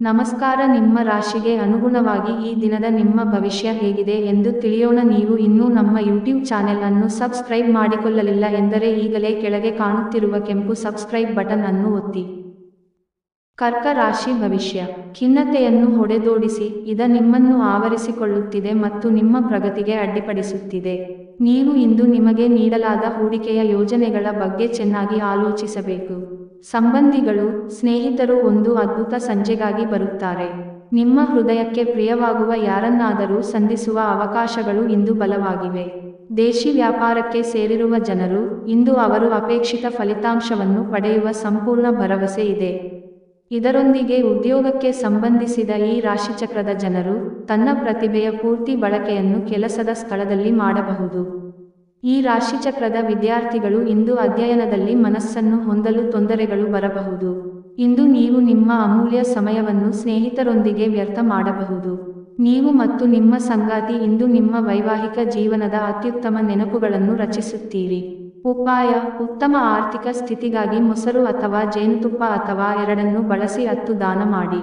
ನಮಸ್ಕಾರ. ನಿಮ್ಮ ರಾಶಿಗೆ ಅನುಗುಣವಾಗಿ ಈ ದಿನದ ನಿಮ್ಮ ಭವಿಷ್ಯ ಹೇಗಿದೆ ಎಂದು ತಿಳಿಯೋಣ. ನೀವು ಇನ್ನೂ ನಮ್ಮ ಯೂಟ್ಯೂಬ್ ಚಾನೆಲ್ ಅನ್ನು ಸಬ್ಸ್ಕ್ರೈಬ್ ಮಾಡಿಕೊಳ್ಳಲಿಲ್ಲ ಎಂದರೆ ಈಗಲೇ ಕೆಳಗೆ ಕಾಣುತ್ತಿರುವ ಕೆಂಪು ಸಬ್ಸ್ಕ್ರೈಬ್ ಬಟನ್ ಅನ್ನು ಒತ್ತಿ. ಕರ್ಕ ರಾಶಿ ಭವಿಷ್ಯ. ಖಿನ್ನತೆಯನ್ನು ಹೊಡೆದೋಡಿಸಿ ಇದ ನಿಮ್ಮನ್ನು ಆವರಿಸಿಕೊಳ್ಳುತ್ತಿದೆ ಮತ್ತು ನಿಮ್ಮ ಪ್ರಗತಿಗೆ ಅಡ್ಡಿಪಡಿಸುತ್ತಿದೆ. ನೀವು ಇಂದು ನಿಮಗೆ ನೀಡಲಾದ ಹೂಡಿಕೆಯ ಯೋಜನೆಗಳ ಬಗ್ಗೆ ಚೆನ್ನಾಗಿ ಆಲೋಚಿಸಬೇಕು. ಸಂಬಂಧಿಗಳು, ಸ್ನೇಹಿತರು ಒಂದು ಅದ್ಭುತ ಸಂಜೆಗಾಗಿ ಬರುತ್ತಾರೆ. ನಿಮ್ಮ ಹೃದಯಕ್ಕೆ ಪ್ರಿಯವಾಗುವ ಯಾರನ್ನಾದರೂ ಸಂಧಿಸುವ ಅವಕಾಶಗಳು ಇಂದು ಬಲವಾಗಿವೆ. ದೇಶಿ ವ್ಯಾಪಾರಕ್ಕೆ ಸೇರಿರುವ ಜನರು, ಇಂದು ಅವರು ಅಪೇಕ್ಷಿತ ಫಲಿತಾಂಶವನ್ನು ಪಡೆಯುವ ಸಂಪೂರ್ಣ ಭರವಸೆ ಇದೆ. ಇದರೊಂದಿಗೆ ಉದ್ಯೋಗಕ್ಕೆ ಸಂಬಂಧಿಸಿದ ಈ ರಾಶಿಚಕ್ರದ ಜನರು, ತನ್ನ ಪ್ರತಿಭೆಯ ಪೂರ್ತಿ ಬಳಕೆಯನ್ನು ಕೆಲಸದ ಸ್ಥಳದಲ್ಲಿ ಮಾಡಬಹುದು. ಈ ರಾಶಿಚಕ್ರದ ವಿದ್ಯಾರ್ಥಿಗಳು ಇಂದು ಅಧ್ಯಯನದಲ್ಲಿ ಮನಸ್ಸನ್ನು ಹೊಂದಲು ತೊಂದರೆಗಳು ಬರಬಹುದು. ಇಂದು ನೀವು ನಿಮ್ಮ ಅಮೂಲ್ಯ ಸಮಯವನ್ನು ಸ್ನೇಹಿತರೊಂದಿಗೆ ವ್ಯರ್ಥ ಮಾಡಬಹುದು. ನೀವು ಮತ್ತು ನಿಮ್ಮ ಸಂಗಾತಿ ಇಂದು ನಿಮ್ಮ ವೈವಾಹಿಕ ಜೀವನದ ಅತ್ಯುತ್ತಮ ನೆನಪುಗಳನ್ನು ರಚಿಸುತ್ತೀರಿ. ಉಪಾಯ: ಉತ್ತಮ ಆರ್ಥಿಕ ಸ್ಥಿತಿಗಾಗಿ ಮೊಸರು ಅಥವಾ ಜೇನುತುಪ್ಪ ಅಥವಾ ಎರಡನ್ನೂ ಬಳಸಿ 10 ದಾನ ಮಾಡಿ.